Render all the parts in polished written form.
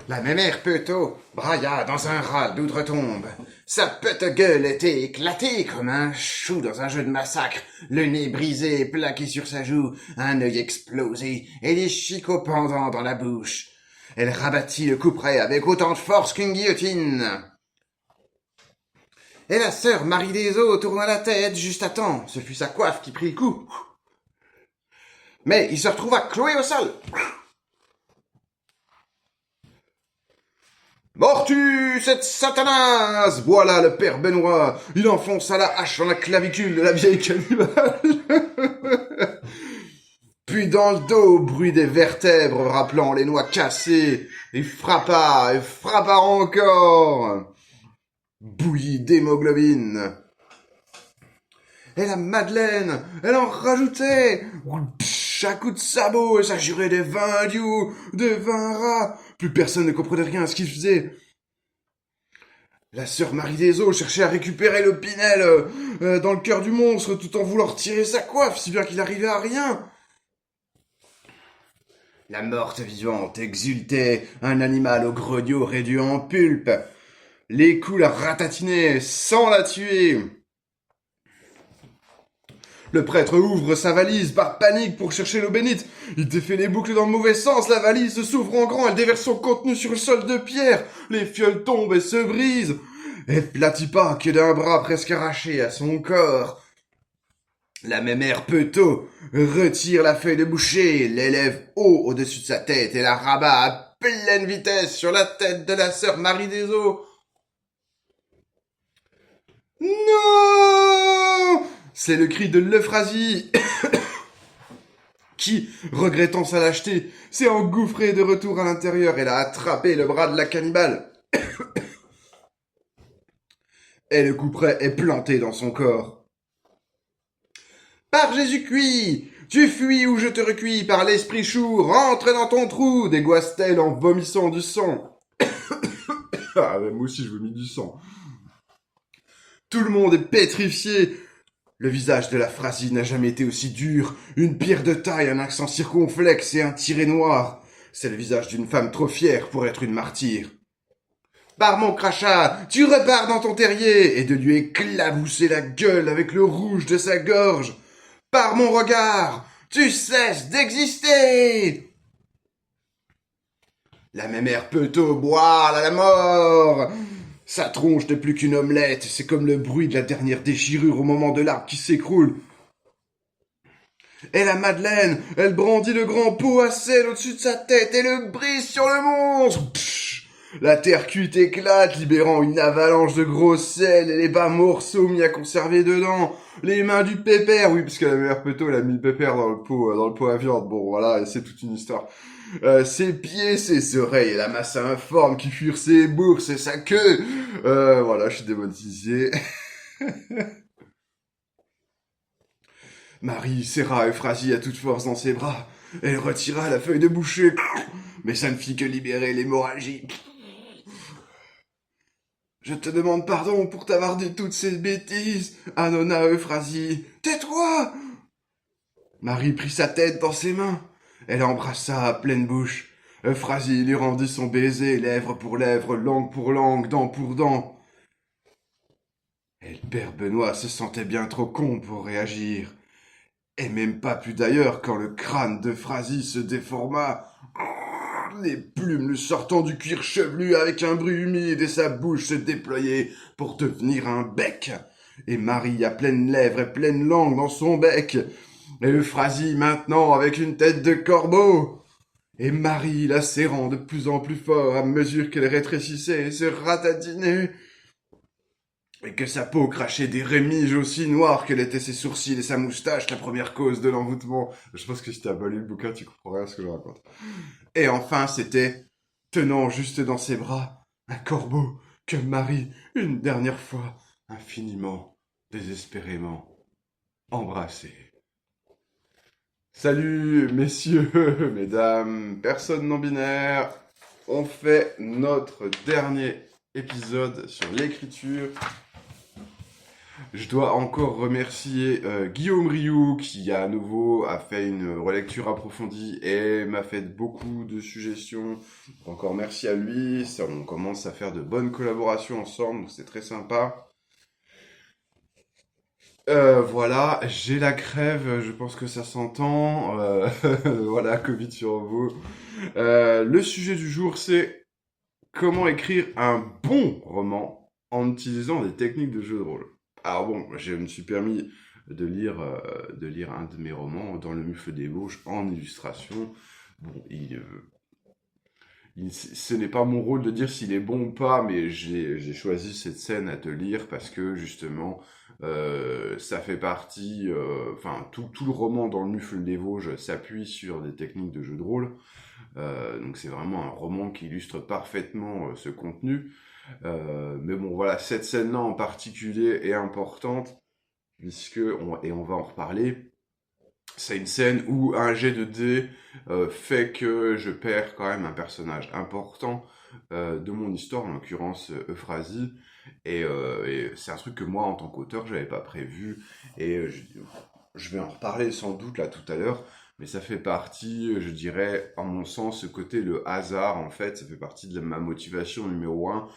La mémère Peto brailla dans un râle d'outre-tombe. Sa petite gueule était éclatée comme un chou dans un jeu de massacre, le nez brisé, plaqué sur sa joue, un œil explosé et des chicots pendants dans la bouche. Elle rabattit le couperet avec autant de force qu'une guillotine. Et la sœur Marie des Eaux tourna la tête juste à temps. Ce fut sa coiffe qui prit le coup. Mais il se retrouva cloué au sol. Mortu, cette satanasse! Voilà le père Benoît. Il enfonça la hache dans la clavicule de la vieille cannibale. Puis dans le dos, bruit des vertèbres rappelant les noix cassées. Il frappa et frappa encore. Bouillie d'hémoglobine. Et la Madeleine, elle en rajoutait. À coups de sabot, et ça jurait des 20 dious, des 20 rats. Plus personne ne comprenait rien à ce qu'il faisait. La sœur Marie des Eaux cherchait à récupérer le Pinel dans le cœur du monstre tout en voulant retirer sa coiffe, si bien qu'il arrivait à rien. La morte vivante exultait, un animal au grognon réduit en pulpe. Les coups la ratatinaient sans la tuer. Le prêtre ouvre sa valise par panique pour chercher l'eau bénite. Il défait les boucles dans le mauvais sens. La valise s'ouvre en grand. Elle déverse son contenu sur le sol de pierre. Les fioles tombent et se brisent. Elle platit pas que d'un bras presque arraché à son corps. La mémère Peto retire la feuille de boucher, l'élève haut au-dessus de sa tête et la rabat à pleine vitesse sur la tête de la sœur Marie des Eaux. Non! C'est le cri de l'Euphrasie qui, regrettant sa lâcheté, s'est engouffré de retour à l'intérieur. Elle a attrapé le bras de la cannibale. Et le couperet est planté dans son corps. Par Jésus-Christ, tu fuis ou je te recuis, par l'esprit chou, rentre dans ton trou, dégoisse-t-elle en vomissant du sang. Ah, moi aussi je vomis du sang. Tout le monde est pétrifié. Le visage de la Phrasie n'a jamais été aussi dur. Une pierre de taille, un accent circonflexe et un tiret noir. C'est le visage d'une femme trop fière pour être une martyre. Par mon crachat, tu repars dans ton terrier, et de lui éclabousser la gueule avec le rouge de sa gorge. Par mon regard, tu cesses d'exister. La mémère Peto boire à la mort. Sa tronche n'est plus qu'une omelette, c'est comme le bruit de la dernière déchirure au moment de l'arbre qui s'écroule. Et la Madeleine, elle brandit le grand pot à sel au-dessus de sa tête et le brise sur le monstre. Psh, la terre cuite éclate, libérant une avalanche de gros sel et les bas morceaux mis à conserver dedans. Les mains du pépère, oui, parce que la mère Peto, elle a mis le pépère dans le pot à viande. Bon, voilà, c'est toute une histoire. Ses pieds, ses oreilles et la masse informe qui fuirent ses bourses et sa queue. Voilà, je suis démonétisé. Marie serra Euphrasie à toute force dans ses bras. Elle retira la feuille de boucher, mais ça ne fit que libérer l'hémorragie. Je te demande pardon pour t'avoir dit toutes ces bêtises, annonna Euphrasie. Tais-toi! Marie prit sa tête dans ses mains. Elle embrassa à pleine bouche. Euphrasie lui rendit son baiser, lèvre pour lèvre, langue pour langue, dent pour dent. Et le père Benoît se sentait bien trop con pour réagir. Et même pas plus d'ailleurs quand le crâne d'Euphrasie se déforma, les plumes lui sortant du cuir chevelu avec un bruit humide et sa bouche se déployait pour devenir un bec. Et Marie à pleines lèvres et pleine langue dans son bec. Et Euphrasie maintenant avec une tête de corbeau. Et Marie la serrant de plus en plus fort à mesure qu'elle rétrécissait et se ratatinait. Et que sa peau crachait des rémiges aussi noires qu'elle était ses sourcils et sa moustache, la première cause de l'envoûtement. Je pense que si t'as pas lu le bouquin, tu comprends rien à ce que je raconte. Et enfin, c'était, tenant juste dans ses bras, un corbeau que Marie, une dernière fois, infiniment, désespérément, embrassait. Salut, messieurs, mesdames, personnes non binaires. On fait notre dernier épisode sur l'écriture. Je dois encore remercier Guillaume Rioux qui à nouveau a fait une relecture approfondie et m'a fait beaucoup de suggestions. Encore merci à lui, on commence à faire de bonnes collaborations ensemble, donc c'est très sympa. Voilà, j'ai la crève, je pense que ça s'entend. Voilà, Covid sur vous. Le sujet du jour, c'est comment écrire un bon roman en utilisant des techniques de jeu de rôle. Alors bon, je me suis permis de lire un de mes romans, Dans le mufle des Vosges, en illustration. Bon, ce n'est pas mon rôle de dire s'il est bon ou pas, mais j'ai choisi cette scène à te lire parce que justement, ça fait partie, enfin, tout le roman Dans le mufle des Vosges s'appuie sur des techniques de jeu de rôle. Donc c'est vraiment un roman qui illustre parfaitement ce contenu. Mais bon, voilà, cette scène-là en particulier est importante, et on va en reparler, c'est une scène où un jet de dés fait que je perds quand même un personnage important de mon histoire, en l'occurrence Euphrasie, et c'est un truc que moi, en tant qu'auteur, j'avais pas prévu, et je vais en reparler sans doute là tout à l'heure, mais ça fait partie, je dirais, en mon sens, ce côté, le hasard, en fait, ça fait partie de ma motivation numéro un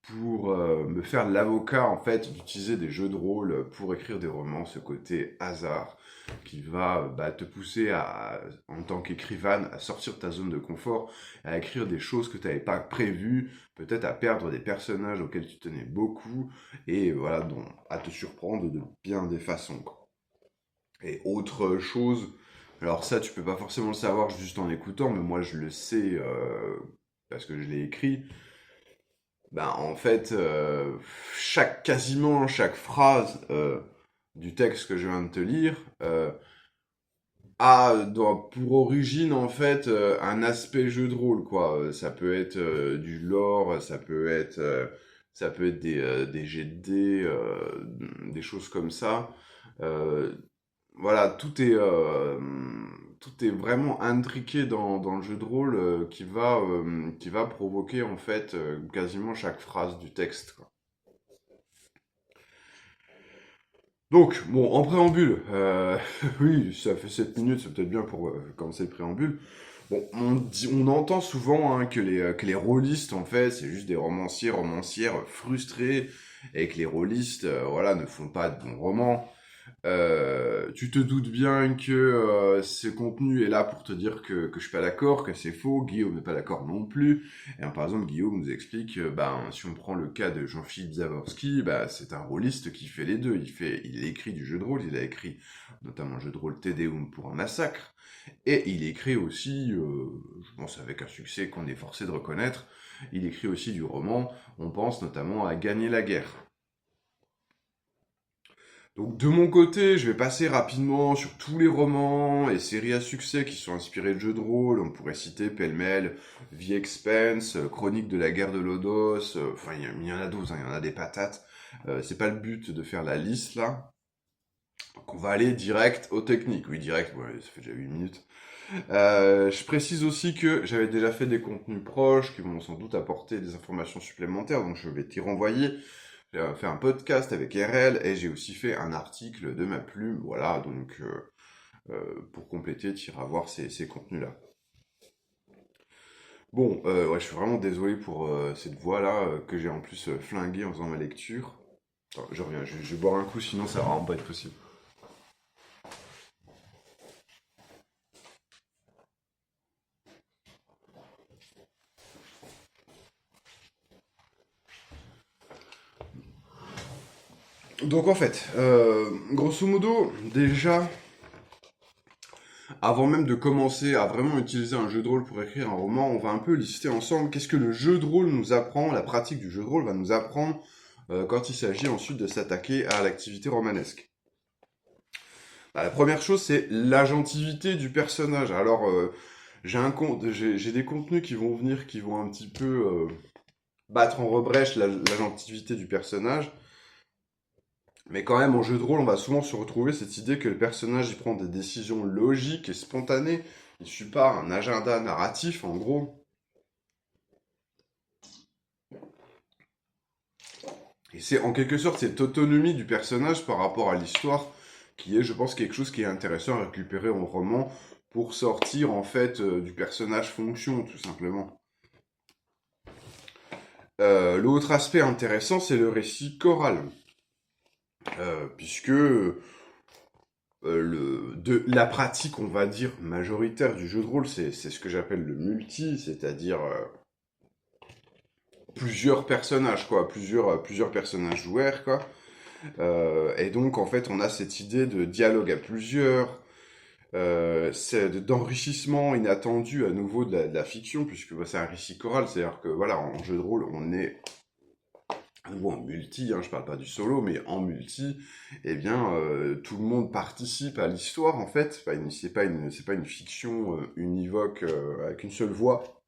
pour me faire l'avocat, en fait, d'utiliser des jeux de rôle pour écrire des romans, ce côté hasard qui va te pousser en tant qu'écrivaine à sortir de ta zone de confort, à écrire des choses que tu n'avais pas prévues, peut-être à perdre des personnages auxquels tu tenais beaucoup, et voilà, à te surprendre de bien des façons, quoi. Et autre chose, alors ça tu peux pas forcément le savoir juste en écoutant, mais moi je le sais parce que je l'ai écrit. Ben, en fait, quasiment chaque phrase du texte que je viens de te lire pour origine, en fait, un aspect jeu de rôle, quoi. Ça peut être du lore, ça peut être des jets de dés, des choses comme ça. Euh, voilà, tout est vraiment intriqué dans le jeu de rôle qui va provoquer en fait quasiment chaque phrase du texte, quoi. Donc, bon, en préambule, oui, ça fait 7 minutes, c'est peut-être bien pour commencer le préambule. Bon, on entend souvent hein, que les rôlistes, en fait, c'est juste des romanciers, romancières frustrés, et que les rôlistes, voilà, ne font pas de bons romans. Tu te doutes bien que ce contenu est là pour te dire que je suis pas d'accord, que c'est faux. Guillaume n'est pas d'accord non plus. Et par exemple, Guillaume nous explique, si on prend le cas de Jean-Philippe Zaworski, c'est un rôliste qui fait les deux. Il écrit du jeu de rôle, il a écrit notamment le jeu de rôle Te Deum pour un massacre, et il écrit aussi, je pense avec un succès qu'on est forcé de reconnaître, il écrit aussi du roman. On pense notamment à Gagner la guerre. Donc de mon côté, je vais passer rapidement sur tous les romans et séries à succès qui sont inspirés de jeux de rôle. On pourrait citer pêle-mêle The Expanse, Chronique de la guerre de Lodos, enfin il y en a 12, hein, il y en a des patates. C'est pas le but de faire la liste là. Donc on va aller direct aux techniques. Oui, direct, ouais, ça fait déjà 8 minutes. Je précise aussi que j'avais déjà fait des contenus proches qui vont sans doute apporter des informations supplémentaires, donc je vais t'y renvoyer. J'ai fait un podcast avec RL et j'ai aussi fait un article de ma plume, voilà, donc pour compléter, tu iras voir ces contenus-là. Bon, ouais, je suis vraiment désolé pour cette voix-là que j'ai en plus flinguée en faisant ma lecture. Attends, je reviens, je vais boire un coup, sinon ça va vraiment pas être possible. Donc en fait, grosso modo, déjà, avant même de commencer à vraiment utiliser un jeu de rôle pour écrire un roman, on va un peu lister ensemble qu'est-ce que le jeu de rôle nous apprend, la pratique du jeu de rôle va nous apprendre quand il s'agit ensuite de s'attaquer à l'activité romanesque. La première chose, c'est l'agentivité du personnage. Alors, j'ai des contenus qui vont venir, qui vont un petit peu battre en rebrèche l'agentivité du personnage. Mais quand même, en jeu de rôle, on va souvent se retrouver cette idée que le personnage il prend des décisions logiques et spontanées. Il suit pas un agenda narratif, en gros. Et c'est en quelque sorte cette autonomie du personnage par rapport à l'histoire qui est, je pense, quelque chose qui est intéressant à récupérer en roman pour sortir en fait du personnage fonction, tout simplement. L'autre aspect intéressant, c'est le récit choral, puisque la pratique, on va dire, majoritaire du jeu de rôle, c'est ce que j'appelle le multi, c'est-à-dire plusieurs personnages, quoi, plusieurs personnages joueurs, quoi. Et donc, en fait, on a cette idée de dialogue à plusieurs, d'enrichissement inattendu à nouveau de la fiction, puisque bah, c'est un récit choral, c'est-à-dire que, voilà, en jeu de rôle, on est ou en multi, hein, je parle pas du solo, mais en multi, eh bien, tout le monde participe à l'histoire, en fait. C'est pas une fiction univoque avec une seule voix.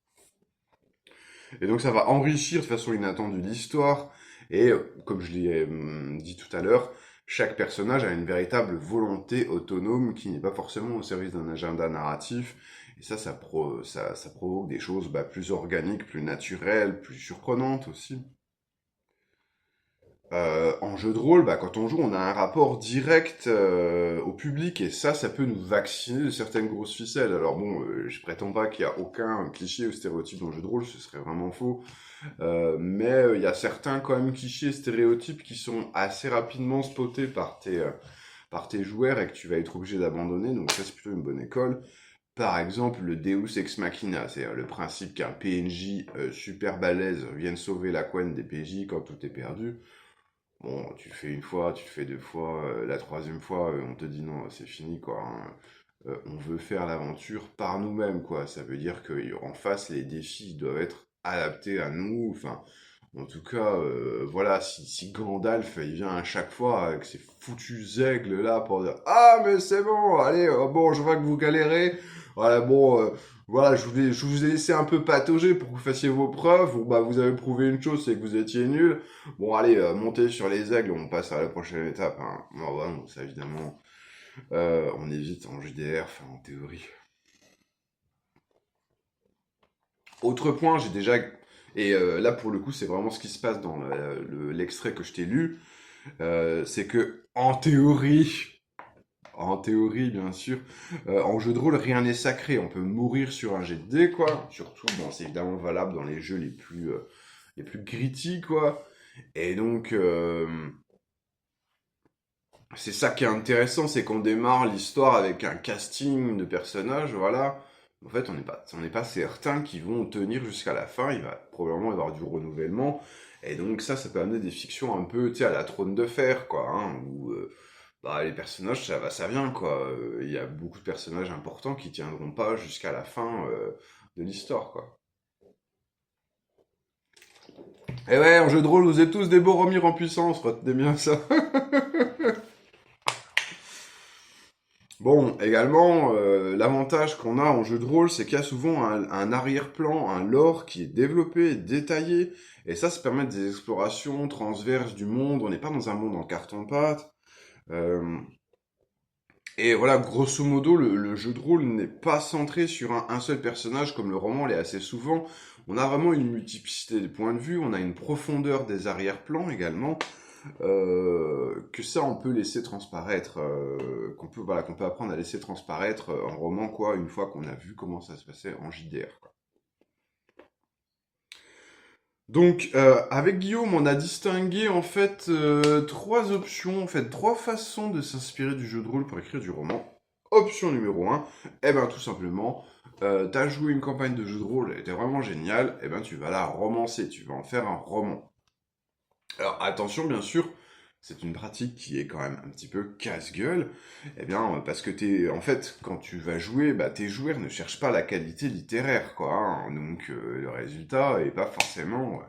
Et donc, ça va enrichir de façon inattendue l'histoire. Et, comme je l'ai dit tout à l'heure, chaque personnage a une véritable volonté autonome qui n'est pas forcément au service d'un agenda narratif. Et ça provoque des choses bah, plus organiques, plus naturelles, plus surprenantes aussi. En jeu de rôle, bah, quand on joue, on a un rapport direct au public et ça peut nous vacciner de certaines grosses ficelles. Alors bon, je prétends pas qu'il y a aucun cliché ou stéréotype dans le jeu de rôle, ce serait vraiment faux. Mais il y a certains quand même clichés et stéréotypes qui sont assez rapidement spotés par tes joueurs et que tu vas être obligé d'abandonner. Donc ça, c'est plutôt une bonne école. Par exemple, le Deus Ex Machina, c'est-à-dire le principe qu'un PNJ super balèze vienne sauver la couenne des PJ quand tout est perdu. Bon, tu le fais une fois, tu le fais deux fois, la troisième fois, on te dit non, c'est fini, quoi, hein. On veut faire l'aventure par nous-mêmes, quoi. Ça veut dire qu'en face, les défis doivent être adaptés à nous. Enfin, en tout cas, voilà, si Gandalf, il vient à chaque fois avec ses foutus aigles là pour dire «Ah, mais c'est bon, allez, bon, je vois que vous galérez. Voilà, bon, voilà, je vous ai laissé un peu patauger pour que vous fassiez vos preuves. Bon, bah, vous avez prouvé une chose, c'est que vous étiez nul. Bon, allez, montez sur les aigles, on passe à la prochaine étape, hein.» Non, bah, non, ça évidemment, on évite en JDR, enfin en théorie. Autre point, j'ai déjà... Et là, pour le coup, c'est vraiment ce qui se passe dans l'extrait que je t'ai lu. C'est que, en théorie, bien sûr, en jeu de rôle, rien n'est sacré. On peut mourir sur un jet de dés, quoi. Surtout, bon, c'est évidemment valable dans les jeux les plus gritty, quoi. Et donc, c'est ça qui est intéressant, c'est qu'on démarre l'histoire avec un casting de personnages, voilà. En fait, on n'est pas certain qu'ils vont tenir jusqu'à la fin. Il va probablement y avoir du renouvellement. Et donc ça peut amener des fictions un peu, tu sais, à la Trône de Fer, quoi, hein, où bah, les personnages, ça va, ça vient, quoi. Il y a beaucoup de personnages importants qui tiendront pas jusqu'à la fin de l'histoire, quoi. Et ouais, en jeu de rôle, vous êtes tous des Boromir en puissance, retenez bien ça. Bon, également, l'avantage qu'on a en jeu de rôle, c'est qu'il y a souvent un arrière-plan, un lore qui est développé, détaillé, et ça permet des explorations transverses du monde. On n'est pas dans un monde en carton-pâte. Euh, et voilà, grosso modo, le jeu de rôle n'est pas centré sur un seul personnage comme le roman l'est assez souvent. On a vraiment une multiplicité de points de vue, on a une profondeur des arrière-plans également que ça on peut laisser transparaître, qu'on peut apprendre à laisser transparaître en roman quoi, une fois qu'on a vu comment ça se passait en JDR quoi. Donc avec Guillaume on a distingué en fait trois options, en fait trois façons de s'inspirer du jeu de rôle pour écrire du roman. Option numéro un, eh ben tout simplement, t'as joué une campagne de jeu de rôle, elle était vraiment géniale, eh ben tu vas la romancer, tu vas en faire un roman. Alors attention, bien sûr, c'est une pratique qui est quand même un petit peu casse-gueule, eh bien parce que en fait, quand tu vas jouer, bah tes joueurs ne cherchent pas la qualité littéraire, quoi, hein. Donc le résultat est pas forcément,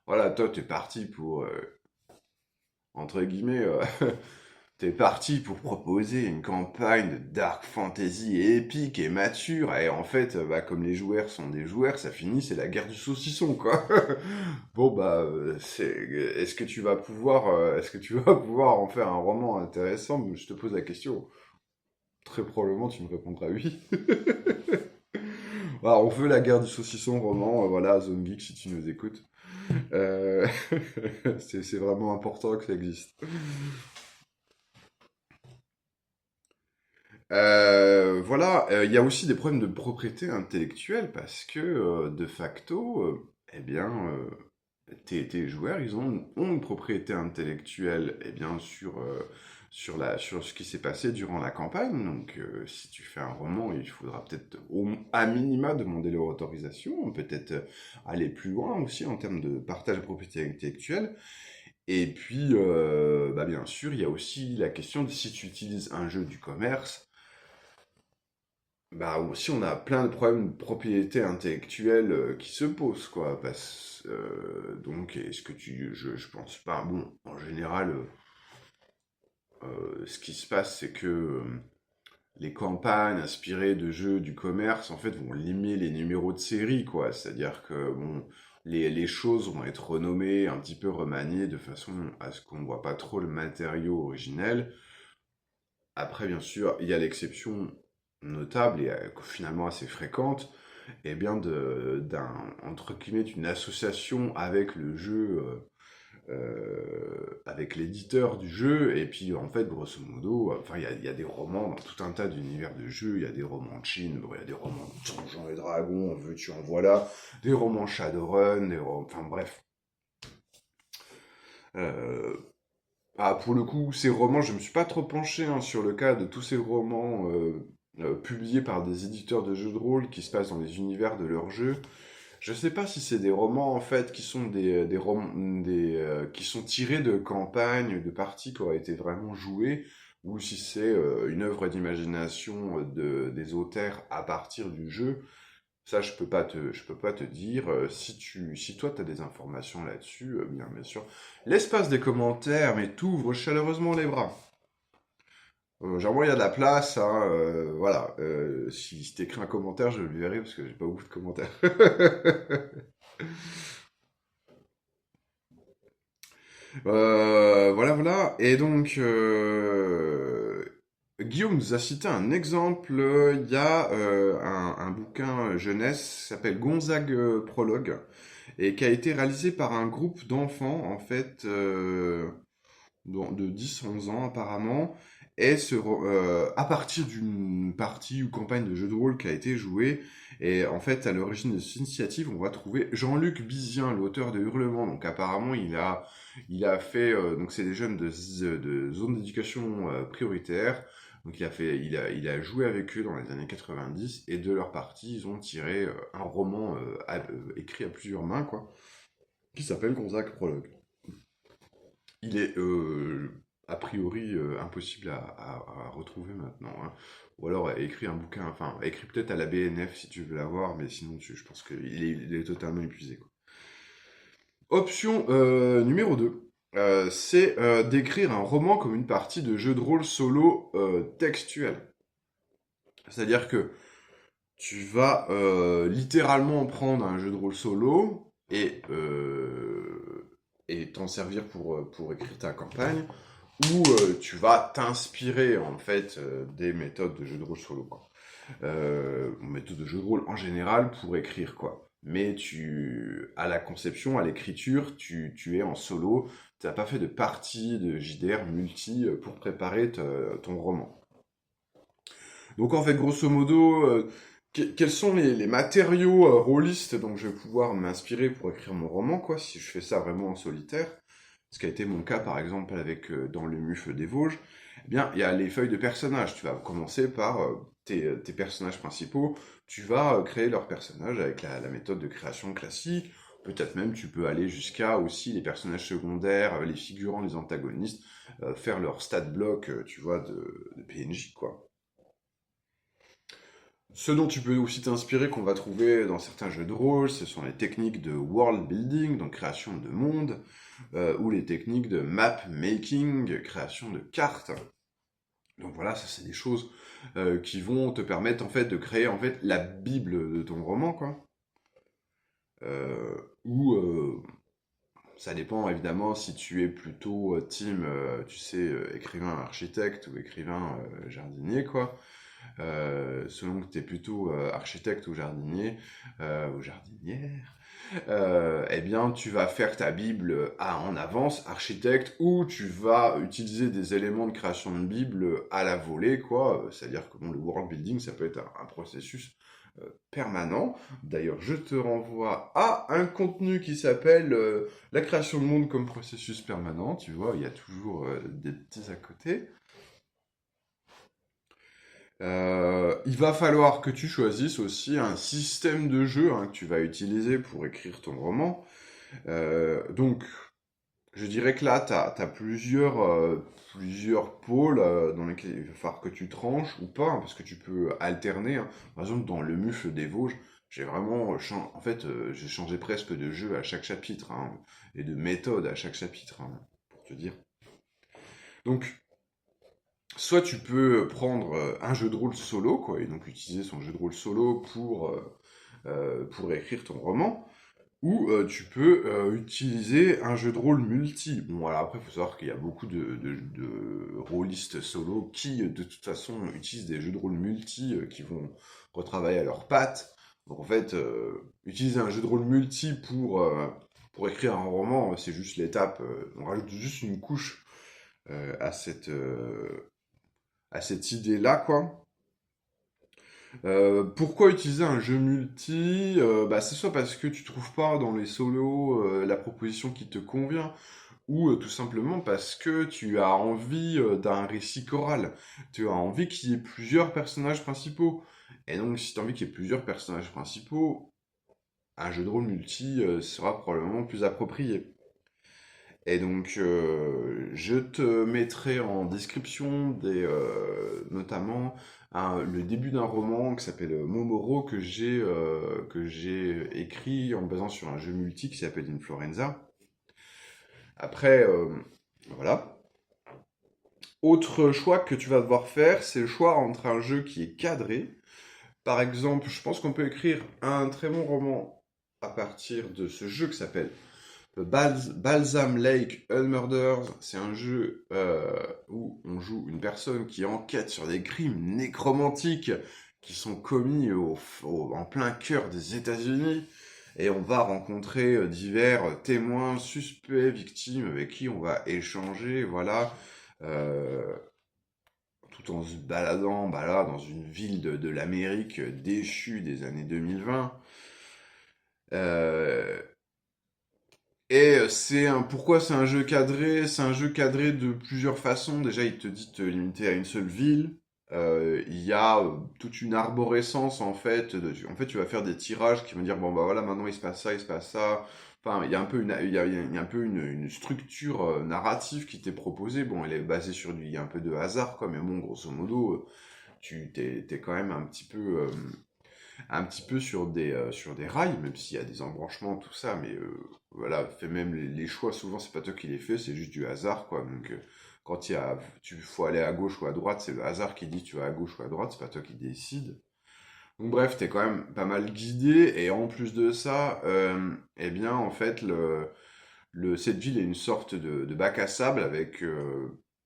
voilà, toi t'es parti pour entre guillemets, t'es parti pour proposer une campagne de dark fantasy épique et mature, et en fait, bah, comme les joueurs sont des joueurs, ça finit, c'est la guerre du saucisson, quoi. Bon, bah, est-ce que tu vas pouvoir en faire un roman intéressant? Je te pose la question. Très probablement, tu me répondras oui. Voilà, on veut la guerre du saucisson roman, voilà, Zone Geek, si tu nous écoutes. Euh, c'est vraiment important que ça existe. Voilà, il y a aussi des problèmes de propriété intellectuelle parce que de facto, eh bien, tes joueurs, ont une propriété intellectuelle, eh bien, sur ce qui s'est passé durant la campagne. Donc, si tu fais un roman, il faudra peut-être à minima demander leur autorisation, peut-être aller plus loin aussi en termes de partage de propriété intellectuelle. Et puis, bah, bien sûr, il y a aussi la question de si tu utilises un jeu du commerce. Bah aussi, on a plein de problèmes de propriété intellectuelle qui se posent, quoi. Donc, est-ce que je pense pas. Bon, en général, ce qui se passe, c'est que les campagnes inspirées de jeux du commerce, en fait, vont limer les numéros de série, quoi. C'est-à-dire que, bon, les choses vont être renommées, un petit peu remaniées, de façon à ce qu'on ne voit pas trop le matériau originel. Après, bien sûr, il y a l'exception notable et finalement assez fréquente, et bien entre guillemets, d'une association avec le jeu, avec l'éditeur du jeu, et puis en fait, grosso modo, enfin, il y a des romans dans tout un tas d'univers de jeux, il y a des romans de Chine, bon, il y a des romans de Donjons et Dragons, en veux-tu, en voilà, des romans Shadowrun, enfin bref. Euh, pour le coup, ces romans, je me suis pas trop penché hein, sur le cas de tous ces romans publiés par des éditeurs de jeux de rôle qui se passent dans les univers de leurs jeux. Je sais pas si c'est des romans en fait qui sont qui sont tirés de campagnes, de parties qui auraient été vraiment jouées, ou si c'est une œuvre d'imagination des auteurs à partir du jeu. Ça, je peux pas te dire. Si toi, tu as des informations là-dessus, bien sûr. L'espace des commentaires, mais t'ouvres chaleureusement les bras. Genre, moi, il y a de la place, hein, voilà. Si t'écris un commentaire, je le verrai parce que j'ai pas beaucoup de commentaires. Voilà, voilà. Et donc, Guillaume nous a cité un exemple. Il y a un bouquin jeunesse qui s'appelle Gonzague Prologue et qui a été réalisé par un groupe d'enfants, en fait, de 10-11 ans apparemment, et à partir d'une partie ou campagne de jeu de rôle qui a été jouée. Et en fait, à l'origine de cette initiative, on va trouver Jean-Luc Bizien, l'auteur de Hurlement. Donc apparemment, il a fait, donc c'est des jeunes de zone d'éducation prioritaire. Donc il a joué avec eux dans les années 90 et de leur partie, ils ont tiré un roman écrit à plusieurs mains, quoi, qui s'appelle Gonzague Prologue. Il est a priori impossible à retrouver maintenant, hein. Ou alors écrit un bouquin, enfin écrit peut-être à la BNF si tu veux l'avoir, mais sinon je pense il est totalement épuisé, quoi. Option numéro 2, c'est d'écrire un roman comme une partie de jeu de rôle solo textuel. C'est-à-dire que tu vas littéralement prendre un jeu de rôle solo et t'en servir pour écrire ta campagne, ou tu vas t'inspirer en fait des méthodes de jeu de rôle solo, quoi. Méthodes de jeu de rôle en général pour écrire, quoi. Mais à la conception, à l'écriture, tu es en solo, tu n'as pas fait de partie de JDR multi pour préparer ton roman. Donc en fait, grosso modo, quels sont les matériaux rôlistes dont je vais pouvoir m'inspirer pour écrire mon roman, quoi, si je fais ça vraiment en solitaire, ce qui a été mon cas par exemple avec dans le MUF des Vosges. Eh bien, il y a les feuilles de personnages. Tu vas commencer par tes personnages principaux. Tu vas créer leurs personnages avec la méthode de création classique. Peut-être même tu peux aller jusqu'à aussi les personnages secondaires, les figurants, les antagonistes, faire leur stat block, tu vois, de PNJ, quoi. Ce dont tu peux aussi t'inspirer, qu'on va trouver dans certains jeux de rôle, ce sont les techniques de world building, donc création de monde, ou les techniques de map making, création de cartes. Donc voilà, ça c'est des choses qui vont te permettre en fait de créer en fait la bible de ton roman, quoi. Ou ça dépend évidemment si tu es plutôt team, tu sais, écrivain architecte ou écrivain jardinier, quoi. Selon que tu es plutôt architecte ou jardinier, ou jardinière. eh bien, tu vas faire ta Bible en avance, architecte, ou tu vas utiliser des éléments de création de Bible à la volée, quoi. C'est-à-dire que bon, le world building, ça peut être un processus permanent. D'ailleurs, je te renvoie à un contenu qui s'appelle la création de monde comme processus permanent. Tu vois, il y a toujours des petits à côté. Il va falloir que tu choisisses aussi un système de jeu que tu vas utiliser pour écrire ton roman. Donc, je dirais que là, tu as plusieurs pôles dans lesquels il va falloir que tu tranches ou pas, parce que tu peux alterner, hein. Par exemple, dans Le Mufle des Vosges, j'ai vraiment j'ai changé presque de jeu à chaque chapitre, hein, et de méthode à chaque chapitre, hein, pour te dire. Donc, soit tu peux prendre un jeu de rôle solo, quoi, et donc utiliser son jeu de rôle solo pour écrire ton roman. Ou tu peux utiliser un jeu de rôle multi. Bon, voilà, après, il faut savoir qu'il y a beaucoup de rôlistes solo qui, de toute façon, utilisent des jeux de rôle multi qui vont retravailler à leurs pattes. Donc, en fait, utiliser un jeu de rôle multi pour écrire un roman, c'est juste l'étape. On rajoute juste une couche à cette idée-là, quoi. Pourquoi utiliser un jeu multi? C'est soit parce que tu trouves pas dans les solos la proposition qui te convient, ou tout simplement parce que tu as envie d'un récit choral. Tu as envie qu'il y ait plusieurs personnages principaux. Et donc, si tu as envie qu'il y ait plusieurs personnages principaux, un jeu de rôle multi sera probablement plus approprié. Et donc, je te mettrai en description notamment le début d'un roman qui s'appelle Momoro que j'ai écrit en me basant sur un jeu multi qui s'appelle Influenza. Après, voilà. Autre choix que tu vas devoir faire, c'est le choix entre un jeu qui est cadré. Par exemple, je pense qu'on peut écrire un très bon roman à partir de ce jeu qui s'appelle Balsam Lake Unmurdered. C'est un jeu où on joue une personne qui enquête sur des crimes nécromantiques qui sont commis en plein cœur des États-Unis. Et on va rencontrer divers témoins, suspects, victimes avec qui on va échanger, voilà, euh, tout en se baladant là, dans une ville de l'Amérique déchue des années 2020. Euh, pourquoi c'est un jeu cadré? C'est un jeu cadré de plusieurs façons. Déjà, il te dit de te limiter à une seule ville. Il y a toute une arborescence en fait. En fait, tu vas faire des tirages qui vont dire bon bah voilà maintenant il se passe ça, il se passe ça. Enfin, il y a un peu il y a un peu une structure narrative qui t'est proposée. Bon, elle est basée sur il y a un peu de hasard quoi, mais bon, grosso modo, t'es quand même un petit peu sur des rails, même s'il y a des embranchements, tout ça, mais voilà, fait même les choix, souvent c'est pas toi qui les fais, c'est juste du hasard, quoi. Donc quand tu faut aller à gauche ou à droite, c'est le hasard qui dit tu vas à gauche ou à droite, c'est pas toi qui décide. Donc bref, t'es quand même pas mal guidé, et en plus de ça, eh bien en fait, cette ville est une sorte de bac à sable avec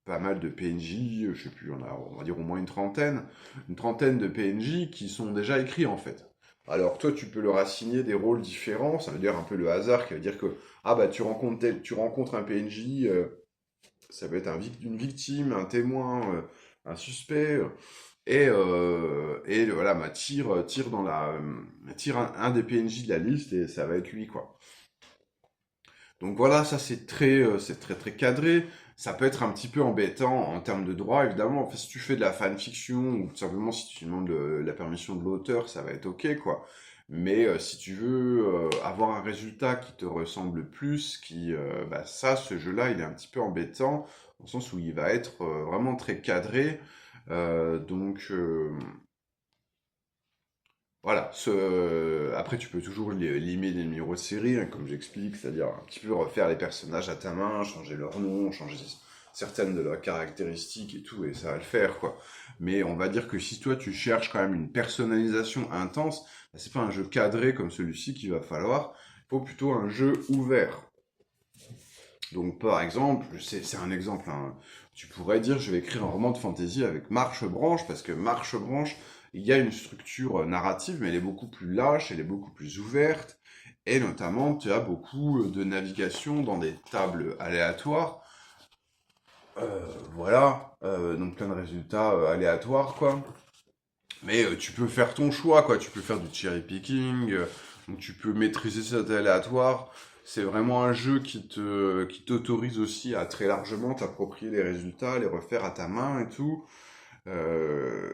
pas mal de PNJ, je sais plus, on va dire au moins une trentaine de PNJ qui sont déjà écrits en fait. Alors toi, tu peux leur assigner des rôles différents, ça veut dire un peu le hasard qui veut dire que ah bah tu rencontres un PNJ, ça peut être une victime, un témoin, un suspect, et voilà, tire un des PNJ de la liste et ça va être lui quoi. Donc voilà, ça c'est très très cadré. Ça peut être un petit peu embêtant en termes de droit, évidemment. En fait, si tu fais de la fanfiction ou tout simplement si tu demandes la permission de l'auteur, ça va être ok, quoi. Mais si tu veux avoir un résultat qui te ressemble plus, ce jeu-là, il est un petit peu embêtant, dans le sens où il va être vraiment très cadré. Donc, voilà, après tu peux toujours limer les numéros de série, hein, comme j'explique, c'est-à-dire un petit peu refaire les personnages à ta main, changer leur nom, changer certaines de leurs caractéristiques et tout, et ça va le faire, quoi. Mais on va dire que si toi tu cherches quand même une personnalisation intense, bah, c'est pas un jeu cadré comme celui-ci qu'il va falloir, il faut plutôt un jeu ouvert. Donc par exemple, c'est un exemple, hein, tu pourrais dire je vais écrire un roman de fantasy avec Marche-Branche, parce que Marche-Branche, il y a une structure narrative, mais elle est beaucoup plus lâche, elle est beaucoup plus ouverte, Et notamment, tu as beaucoup de navigation dans des tables aléatoires. Voilà, donc plein de résultats aléatoires, quoi. Mais tu peux faire ton choix, quoi. Tu peux faire du cherry picking, donc tu peux maîtriser cet aléatoire. C'est vraiment un jeu qui t'autorise aussi à très largement t'approprier les résultats, les refaire à ta main et tout. Euh,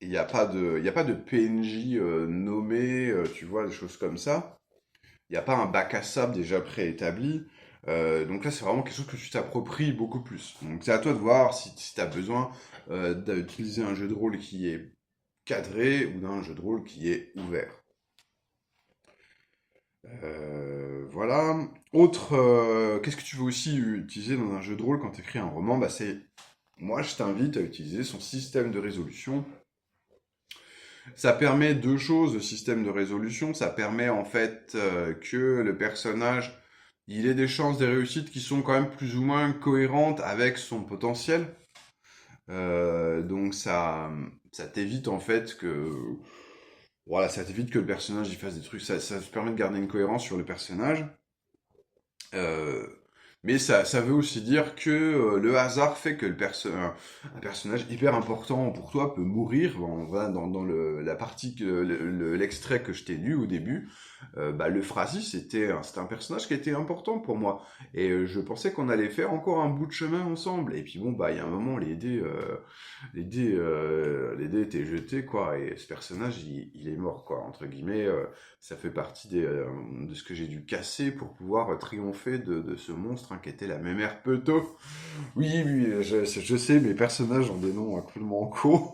il y a pas de PNJ nommé, tu vois, des choses comme ça. Il n'y a pas un bac à sable déjà préétabli. Donc là, c'est vraiment quelque chose que tu t'appropries beaucoup plus. Donc c'est à toi de voir si tu as besoin d'utiliser un jeu de rôle qui est cadré ou d'un jeu de rôle qui est ouvert. Voilà. Autre, qu'est-ce que tu veux aussi utiliser dans un jeu de rôle quand tu écris un roman? Bah c'est, moi, je t'invite à utiliser son système de résolution. Ça permet deux choses, le système de résolution. Ça permet en fait que le personnage, il ait des chances de réussite qui sont quand même plus ou moins cohérentes avec son potentiel. Donc ça t'évite en fait que, voilà, ça t'évite que le personnage il fasse des trucs. Ça te permet de garder une cohérence sur le personnage. Euh, mais ça veut aussi dire que le hasard fait que un personnage hyper important pour toi peut mourir. Bon, voilà, dans la partie, l'extrait que je t'ai lu au début, bah, le Phrasi, c'était un personnage qui était important pour moi. Et je pensais qu'on allait faire encore un bout de chemin ensemble. Et puis bon, bah, il y a un moment, les dés étaient jetés, quoi. Et ce personnage, il est mort, quoi. Entre guillemets, ça fait partie de ce que j'ai dû casser pour pouvoir triompher de ce monstre qui était la mémère Peto. Oui, oui, je sais, mes personnages ont des noms absolument cons.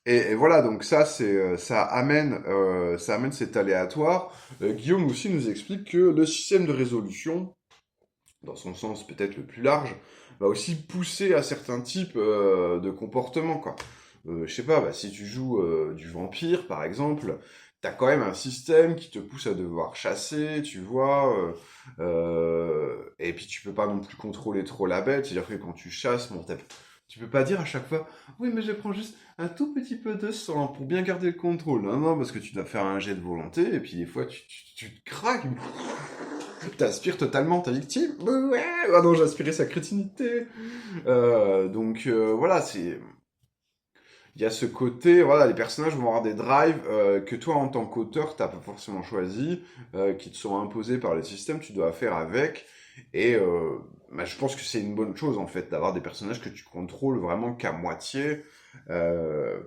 Et voilà, donc ça amène cet aléatoire. Guillaume aussi nous explique que le système de résolution, dans son sens peut-être le plus large, va aussi pousser à certains types de comportements, quoi. Je sais pas, bah, si tu joues du vampire, par exemple, t'as quand même un système qui te pousse à devoir chasser, tu vois, et puis tu peux pas non plus contrôler trop la bête, c'est-à-dire que quand tu chasses, bon, tu peux pas dire à chaque fois, oui, mais je prends juste un tout petit peu de sang pour bien garder le contrôle. Non, non, parce que tu dois faire un jet de volonté, et puis des fois, tu te craques, t'aspires totalement ta victime. Ouais, ah non, j'ai aspiré sa crétinité. Voilà, il y a ce côté, voilà, les personnages vont avoir des drives que toi, en tant qu'auteur, t'as pas forcément choisi, qui te sont imposés par le système, tu dois faire avec. Et bah, je pense que c'est une bonne chose, en fait, d'avoir des personnages que tu contrôles vraiment qu'à moitié,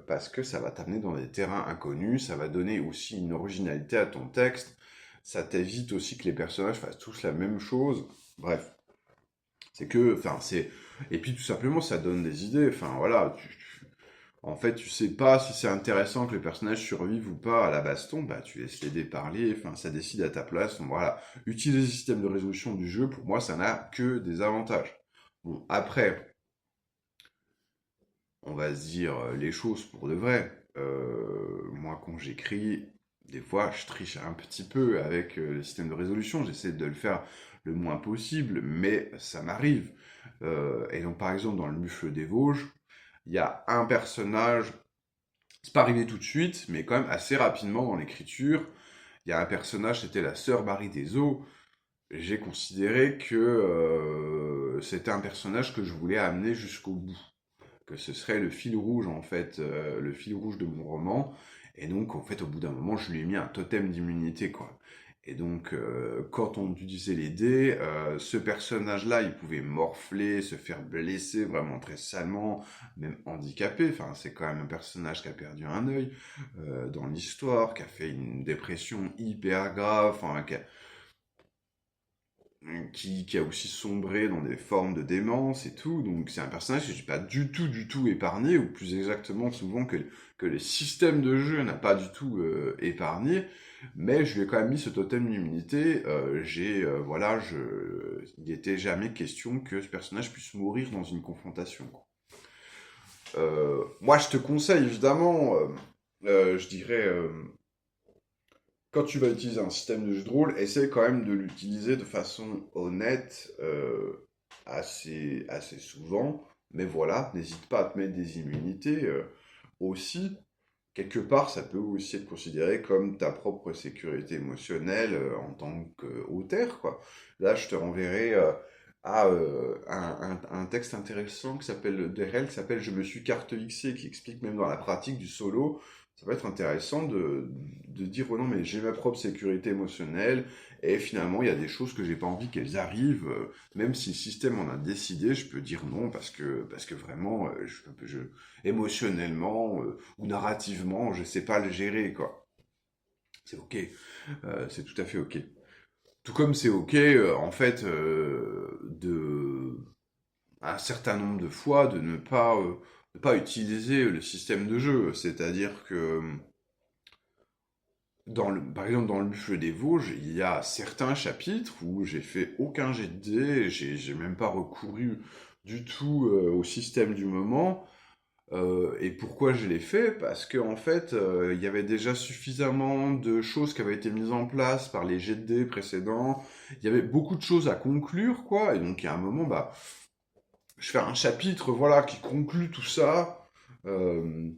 parce que ça va t'amener dans des terrains inconnus, ça va donner aussi une originalité à ton texte, ça t'évite aussi que les personnages fassent tous la même chose. Bref, c'est... Et puis tout simplement, ça donne des idées, enfin voilà, en fait, tu sais pas si c'est intéressant que le personnage survive ou pas à la baston, bah tu laisses les dés parler, enfin ça décide à ta place. Donc voilà, utiliser le système de résolution du jeu, pour moi, ça n'a que des avantages. Bon, après, on va se dire les choses pour de vrai. Moi, quand j'écris, des fois, je triche un petit peu avec le système de résolution. J'essaie de le faire le moins possible, mais ça m'arrive. Et donc, par exemple, dans le Mufle des Vosges, il y a un personnage. C'est pas arrivé tout de suite, mais quand même assez rapidement dans l'écriture. Il y a un personnage, c'était la sœur Marie des Eaux. J'ai considéré que c'était un personnage que je voulais amener jusqu'au bout. Que ce serait le fil rouge, en fait, le fil rouge de mon roman. Et donc, en fait, au bout d'un moment, je lui ai mis un totem d'immunité, quoi. Et donc, quand on utilisait les dés, ce personnage-là, il pouvait morfler, se faire blesser vraiment très salement, même handicapé. Enfin, c'est quand même un personnage qui a perdu un œil dans l'histoire, qui a fait une dépression hyper grave, enfin, qui a aussi sombré dans des formes de démence et tout. Donc c'est un personnage que j'ai pas du tout épargné, ou plus exactement souvent que les systèmes de jeu n'a pas du tout épargné. Mais je lui ai quand même mis ce totem d'immunité. Voilà, il n'était jamais question que ce personnage puisse mourir dans une confrontation, quoi. Moi, je te conseille évidemment, je dirais, quand tu vas utiliser un système de jeu de rôle, essaie quand même de l'utiliser de façon honnête assez souvent. Mais voilà, n'hésite pas à te mettre des immunités aussi. quelque part, ça peut aussi être considéré comme ta propre sécurité émotionnelle en tant qu'auteur, quoi. Là, je te renverrai à un texte intéressant qui s'appelle d'Herel, qui s'appelle Je me suis carte Xé, qui explique même dans la pratique du solo, ça peut être intéressant de dire, oh non, mais j'ai ma propre sécurité émotionnelle, et finalement, il y a des choses que j'ai pas envie qu'elles arrivent, même si le système en a décidé, je peux dire non, parce que vraiment, émotionnellement, ou narrativement, je sais pas le gérer, quoi. C'est ok, c'est tout à fait ok. Tout comme c'est ok, en fait, un certain nombre de fois, de ne pas utiliser le système de jeu. C'est-à-dire que, par exemple, dans le Buffle des Vosges, il y a certains chapitres où j'ai fait aucun jet de dés, j'ai même pas recouru du tout au système du moment. Et pourquoi je l'ai fait? Parce que en fait, il y avait déjà suffisamment de choses qui avaient été mises en place par les jets de dés précédents. Il y avait beaucoup de choses à conclure, quoi. Et donc, il y a un moment, bah, je fais un chapitre, voilà, qui conclut tout ça. Euh,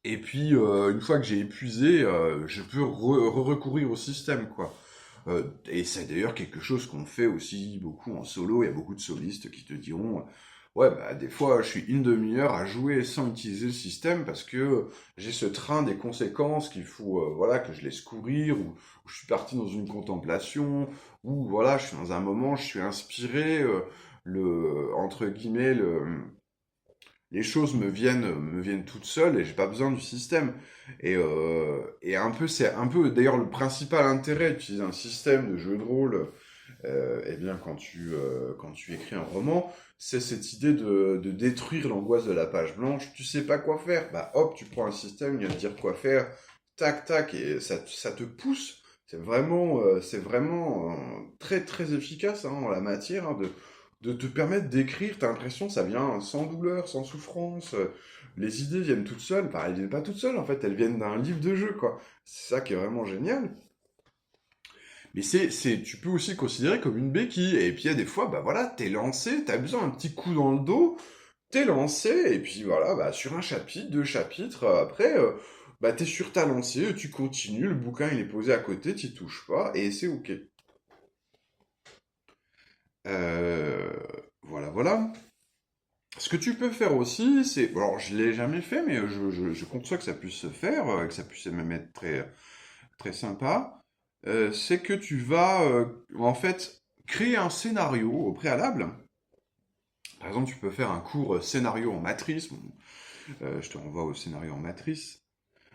et puis, une fois que j'ai épuisé, je peux recourir au système, quoi. Et c'est d'ailleurs quelque chose qu'on fait aussi beaucoup en solo. Il y a beaucoup de solistes qui te diront, ouais, bah, des fois, je suis une demi-heure à jouer sans utiliser le système parce que j'ai ce train des conséquences qu'il faut, voilà, que je laisse courir, ou je suis parti dans une contemplation, ou voilà, je suis dans un moment, je suis inspiré, entre guillemets, les choses me viennent toutes seules et j'ai pas besoin du système. Et un peu, c'est un peu d'ailleurs le principal intérêt d'utiliser un système de jeu de rôle, eh bien quand tu écris un roman, c'est cette idée de détruire l'angoisse de la page blanche. Tu sais pas quoi faire, bah hop, tu prends un système, il va te dire quoi faire, tac tac, et ça te pousse. C'est vraiment très très efficace hein, en la matière hein, de te permettre d'écrire. T'as l'impression que ça vient sans douleur, sans souffrance. Les idées viennent toutes seules. Enfin, elles viennent pas toutes seules en fait, elles viennent d'un livre de jeu quoi. C'est ça qui est vraiment génial. Mais tu peux aussi le considérer comme une béquille. Et puis il y a des fois, bah voilà, t'es lancé, t'as besoin d'un petit coup dans le dos, t'es lancé, et puis voilà, bah sur un chapitre, deux chapitres, après, bah t'es sur ta lancée, tu continues, le bouquin il est posé à côté, t'y touches pas, et c'est ok. Euh, voilà, voilà. Ce que tu peux faire aussi, c'est, bon, alors je l'ai jamais fait, mais je conçois que ça puisse se faire, que ça puisse même être très, très sympa, c'est que tu vas en fait créer un scénario au préalable. Par exemple, tu peux faire un cours scénario en matrice. Bon, je te renvoie au scénario en matrice.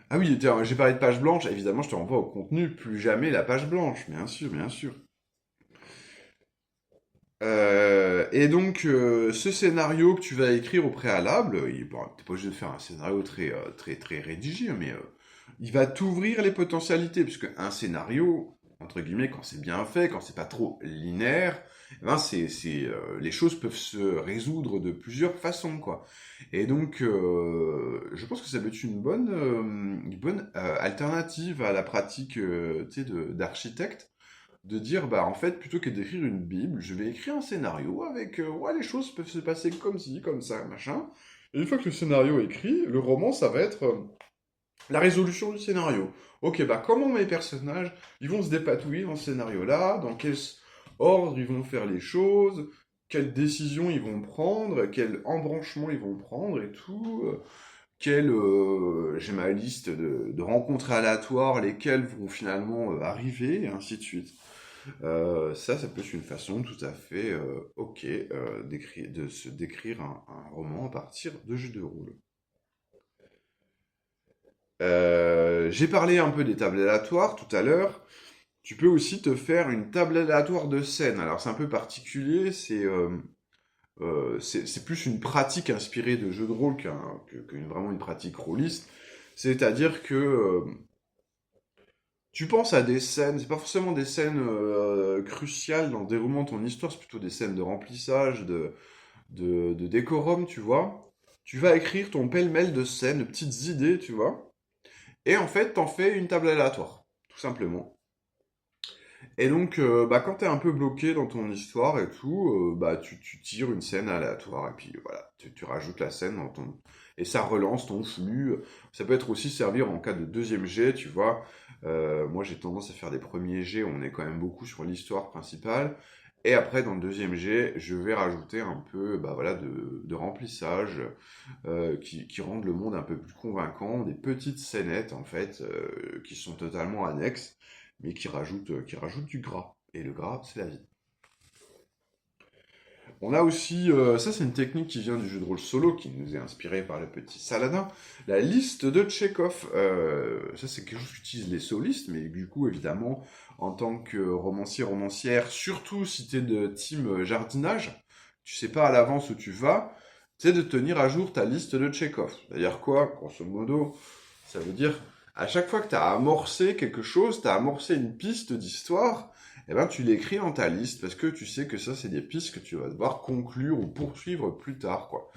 Ah oui, tiens, j'ai parlé de page blanche. Évidemment, je te renvoie au contenu. Plus jamais la page blanche. Bien sûr, bien sûr. Et donc, ce scénario que tu vas écrire au préalable, bon, t'es pas obligé de faire un scénario très rédigé, mais il va t'ouvrir les potentialités, puisque un scénario, entre guillemets, quand c'est bien fait, quand c'est pas trop linéaire, eh ben les choses peuvent se résoudre de plusieurs façons, quoi. Et donc, je pense que ça peut être une bonne alternative à la pratique, tu sais, d'architecte de dire, bah en fait, plutôt que d'écrire une Bible, je vais écrire un scénario avec, ouais, les choses peuvent se passer comme ci, comme ça, machin. Et une fois que le scénario est écrit, le roman, ça va être la résolution du scénario. Ok, bah comment mes personnages, ils vont se dépatouiller dans ce scénario-là, dans quel ordre ils vont faire les choses, quelles décisions ils vont prendre, quel embranchement ils vont prendre et tout. J'ai ma liste de rencontres aléatoires, lesquelles vont finalement arriver, et ainsi de suite. Ça peut être une façon tout à fait ok de se décrire un roman à partir de jeux de rôle. J'ai parlé un peu des tables aléatoires tout à l'heure. Tu peux aussi te faire une table aléatoire de scène. Alors c'est un peu particulier, c'est plus une pratique inspirée de jeux de rôle vraiment une pratique rôliste. C'est-à-dire que tu penses à des scènes, c'est pas forcément des scènes cruciales dans le déroulement de ton histoire, c'est plutôt des scènes de remplissage, de décorum, tu vois. Tu vas écrire ton pêle-mêle de scènes, de petites idées, tu vois. Et en fait, t'en fais une table aléatoire, tout simplement. Et donc, bah, quand t'es un peu bloqué dans ton histoire et tout, bah, tu tires une scène aléatoire, et puis voilà, tu rajoutes la scène dans ton... et ça relance ton flux. Ça peut être aussi servir en cas de deuxième jet, tu vois. Moi, j'ai tendance à faire des premiers jets, on est quand même beaucoup sur l'histoire principale. Et après, dans le deuxième jet, je vais rajouter un peu bah, voilà, de remplissage qui rendent le monde un peu plus convaincant, des petites scénettes en fait, qui sont totalement annexes, mais qui rajoutent du gras. Et le gras, c'est la vie. On a aussi, ça c'est une technique qui vient du jeu de rôle solo, qui nous est inspiré par le petit Saladin, la liste de Tchekhov. Ça c'est quelque chose qu'utilisent les solistes, mais du coup évidemment, en tant que romancier, romancière, surtout si t'es de team jardinage, tu sais pas à l'avance où tu vas, c'est de tenir à jour ta liste de Tchekhov. C'est-à-dire quoi, grosso modo? Ça veut dire, à chaque fois que tu as amorcé quelque chose, tu as amorcé une piste d'histoire, eh ben, tu l'écris dans ta liste parce que tu sais que ça, c'est des pistes que tu vas devoir conclure ou poursuivre plus tard, quoi.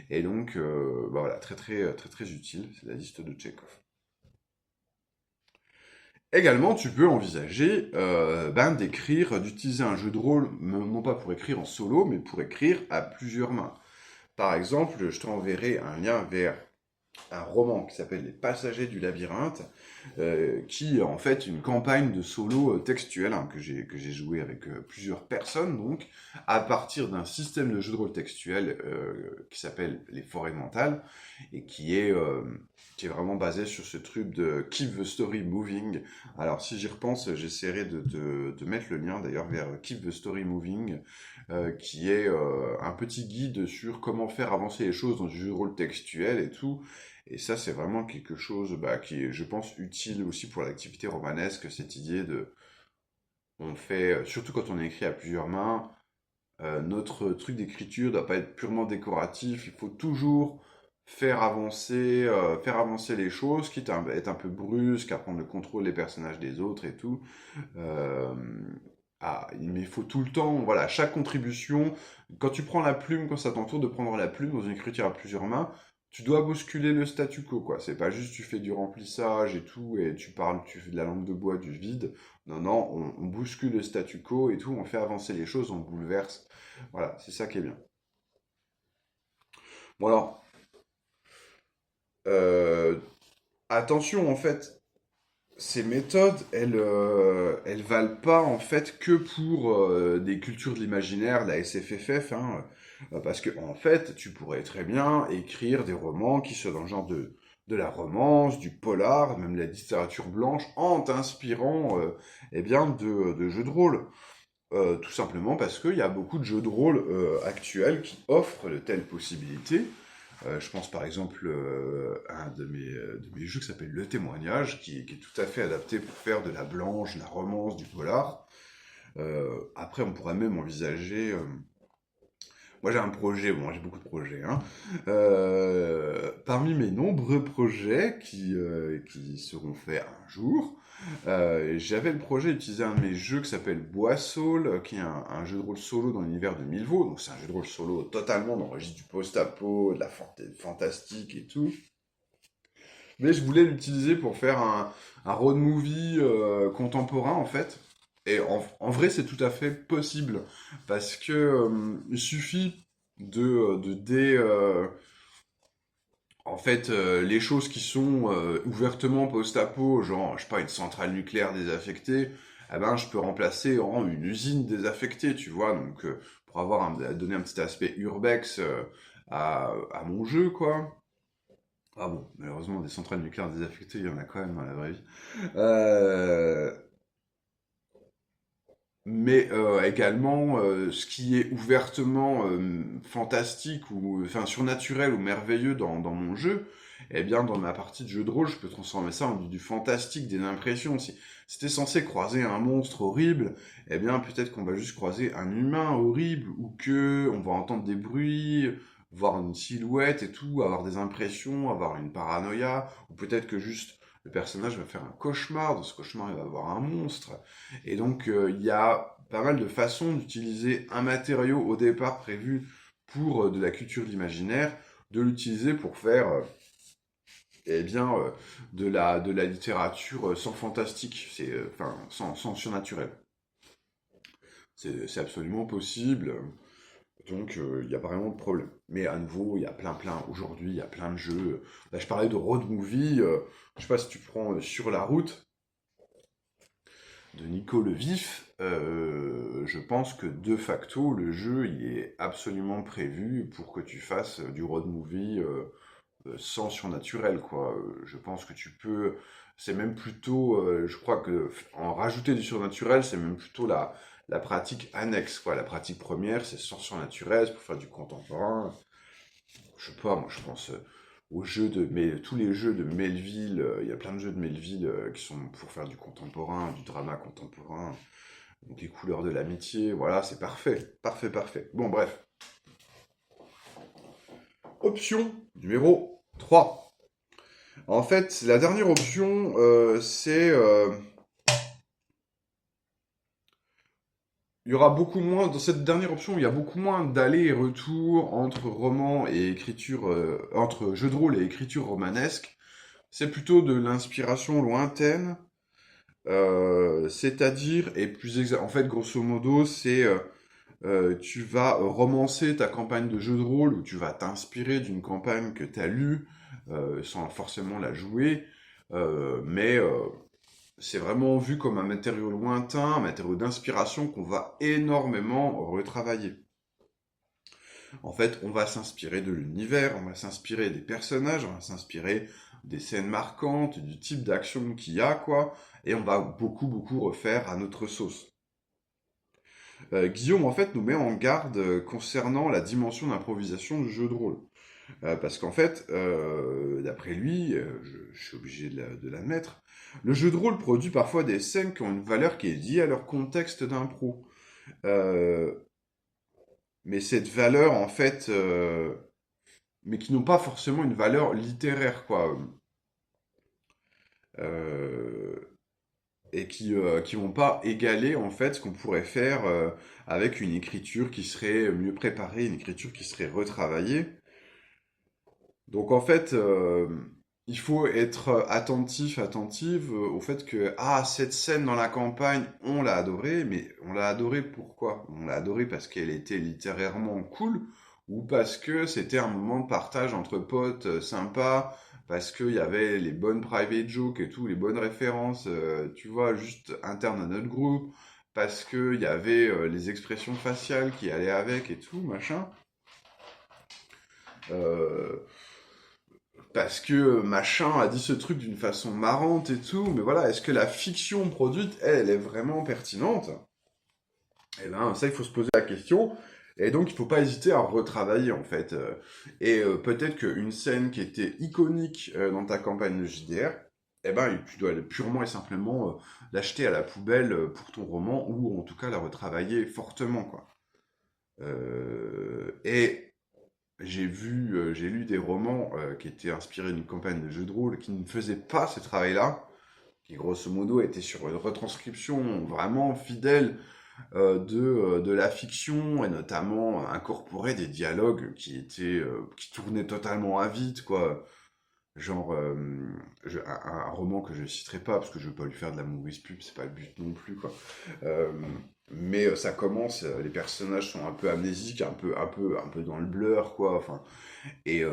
Et donc, bah voilà, très très très très utile, c'est la liste de Tchekhov. Également, tu peux envisager ben, d'utiliser un jeu de rôle, non pas pour écrire en solo, mais pour écrire à plusieurs mains. Par exemple, je t'enverrai un lien vers un roman qui s'appelle Les Passagers du Labyrinthe, qui est en fait une campagne de solo textuel hein, que j'ai joué avec plusieurs personnes, donc à partir d'un système de jeu de rôle textuel qui s'appelle Les Forêts Mentales, et qui est vraiment basé sur ce truc de Keep the Story Moving. Alors si j'y repense, j'essaierai de mettre le lien d'ailleurs vers Keep the Story Moving, qui est un petit guide sur comment faire avancer les choses dans du jeu de rôle textuel et tout. Et ça, c'est vraiment quelque chose bah, qui est, je pense, utile aussi pour l'activité romanesque, cette idée de... On fait, surtout quand on écrit à plusieurs mains, notre truc d'écriture ne doit pas être purement décoratif, il faut toujours faire avancer les choses, quitte à être un peu brusque, à prendre le contrôle des personnages des autres et tout. Euh, mais il faut tout le temps, voilà, chaque contribution, quand tu prends la plume, quand c'est à ton tour de prendre la plume dans une écriture à plusieurs mains, tu dois bousculer le statu quo, quoi. C'est pas juste tu fais du remplissage et tout, et tu parles, tu fais de la langue de bois, du vide. Non, non, on bouscule le statu quo et tout, on fait avancer les choses, on bouleverse. Voilà, c'est ça qui est bien. Bon alors, euh, attention en fait, ces méthodes, elles valent pas en fait que pour des cultures de l'imaginaire, la SFFF, hein, parce que en fait, tu pourrais très bien écrire des romans qui soient dans le genre de la romance, du polar, même de la littérature blanche, en t'inspirant, eh bien, de jeux de rôle. Tout simplement parce qu'il y a beaucoup de jeux de rôle actuels qui offrent de telles possibilités. Je pense par exemple à un de mes jeux qui s'appelle Le Témoignage, qui est tout à fait adapté pour faire de la blanche, de la romance, du polar. Après, on pourrait même envisager... moi j'ai un projet, bon j'ai beaucoup de projets, hein. Parmi mes nombreux projets qui seront faits un jour, j'avais le projet d'utiliser un de mes jeux qui s'appelle Boissaul, qui est un jeu de rôle solo dans l'univers de Milvaux. Donc c'est un jeu de rôle solo totalement dans le registre du post-apo, de la fantastique et tout. Mais je voulais l'utiliser pour faire un road movie contemporain en fait. Et en vrai, c'est tout à fait possible parce que il suffit en fait, les choses qui sont ouvertement post-apo, genre, je sais pas, une centrale nucléaire désaffectée, eh ben, je peux remplacer en une usine désaffectée, tu vois, donc pour donner un petit aspect urbex à mon jeu, quoi. Ah bon, malheureusement, des centrales nucléaires désaffectées, il y en a quand même dans la vraie vie. Euh, mais également, ce qui est ouvertement fantastique ou enfin surnaturel ou merveilleux dans mon jeu, eh bien dans ma partie de jeu de rôle, je peux transformer ça en du fantastique, des impressions. Si t'es censé croiser un monstre horrible, eh bien peut-être qu'on va juste croiser un humain horrible ou que on va entendre des bruits, voir une silhouette et tout, avoir des impressions, avoir une paranoïa, ou peut-être que juste le personnage va faire un cauchemar, dans ce cauchemar il va avoir un monstre. Et donc, il y a pas mal de façons d'utiliser un matériau au départ prévu pour de la culture de l'imaginaire, de l'utiliser pour faire eh bien, de la littérature sans fantastique, enfin, sans surnaturel. C'est absolument possible. Donc, il n'y a pas vraiment de problème. Mais à nouveau, il y a plein, aujourd'hui, il y a plein de jeux. Là, je parlais de road movie. Je sais pas si tu prends Sur la route de Nico le Vif. Je pense que de facto, le jeu, il est absolument prévu pour que tu fasses du road movie sans surnaturel, quoi. Je pense que tu peux. C'est même plutôt. Je crois que en rajouter du surnaturel, c'est même plutôt la pratique annexe, quoi. La pratique première, c'est sans surnaturel, c'est pour faire du contemporain. Je sais pas, moi je pense aux jeux de. Mais tous les jeux de Melville, il y a plein de jeux de Melville qui sont pour faire du contemporain, du drama contemporain, des couleurs de l'amitié, voilà, c'est parfait. Parfait, parfait. Bon, bref. Option numéro 3. En fait, la dernière option, c'est... il y aura beaucoup moins, dans cette dernière option, il y a beaucoup moins d'allers et retours entre roman et écriture, entre jeu de rôle et écriture romanesque. C'est plutôt de l'inspiration lointaine, c'est-à-dire, et plus exact, en fait, grosso modo, c'est tu vas romancer ta campagne de jeu de rôle, ou tu vas t'inspirer d'une campagne que tu as lue, sans forcément la jouer, mais c'est vraiment vu comme un matériau lointain, un matériau d'inspiration qu'on va énormément retravailler. En fait, on va s'inspirer de l'univers, on va s'inspirer des personnages, on va s'inspirer des scènes marquantes, du type d'action qu'il y a, quoi, et on va beaucoup refaire à notre sauce. Guillaume, en fait, nous met en garde concernant la dimension d'improvisation du jeu de rôle. Parce qu'en fait, d'après lui, je suis obligé de l'admettre, le jeu de rôle produit parfois des scènes qui ont une valeur qui est liée à leur contexte d'impro. Euh, mais cette valeur, en fait, mais qui n'ont pas forcément une valeur littéraire, quoi. Euh, et qui vont pas égaler, en fait, ce qu'on pourrait faire avec une écriture qui serait mieux préparée, une écriture qui serait retravaillée. Donc en fait, il faut être attentive au fait que, ah, cette scène dans la campagne, on l'a adorée, mais on l'a adorée pourquoi? On l'a adorée parce qu'elle était littérairement cool, ou parce que c'était un moment de partage entre potes sympa, parce qu'il y avait les bonnes private jokes et tout, les bonnes références, tu vois, juste internes à notre groupe, parce qu'il y avait les expressions faciales qui allaient avec et tout, machin. Euh, parce que machin a dit ce truc d'une façon marrante et tout, mais voilà, est-ce que la fiction produite, elle est vraiment pertinente? Eh ben, ça, il faut se poser la question, et donc il faut pas hésiter à retravailler, en fait. Et peut-être qu'une scène qui était iconique dans ta campagne de JDR, eh ben, tu dois purement et simplement l'acheter à la poubelle pour ton roman, ou en tout cas la retravailler fortement, quoi. Et j'ai lu des romans qui étaient inspirés d'une campagne de jeu de rôle qui ne faisaient pas ce travail-là, qui grosso modo était sur une retranscription vraiment fidèle de la fiction et notamment incorporait des dialogues qui tournaient totalement à vide, quoi. Genre un roman que je citerai pas parce que je veux pas lui faire de la mauvaise pub, c'est pas le but non plus, quoi. Euh, mais ça commence, les personnages sont un peu amnésiques, un peu dans le blur, quoi. Enfin, et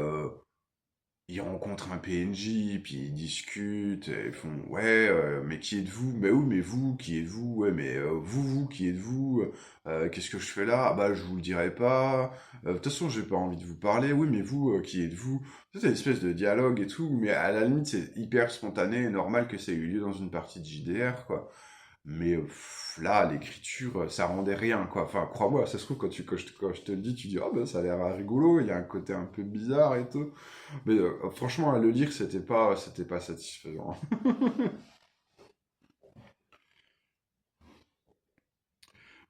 ils rencontrent un PNJ, puis ils discutent, et ils font ouais, mais qui êtes-vous? Mais oui, mais vous, qui êtes-vous? Ouais, mais vous, qui êtes-vous? Qu'est-ce que je fais là? Ah bah je vous le dirai pas. De toute façon, j'ai pas envie de vous parler. Oui, mais vous, qui êtes-vous? C'est une espèce de dialogue et tout, mais à la limite c'est hyper spontané et normal que ça ait eu lieu dans une partie de JDR, quoi. Mais là, l'écriture, ça rendait rien, quoi. Enfin, crois-moi, ça se trouve, quand je te le dis, tu dis, oh, ben, ça a l'air rigolo, il y a un côté un peu bizarre et tout. Mais franchement, à le lire, c'était pas satisfaisant.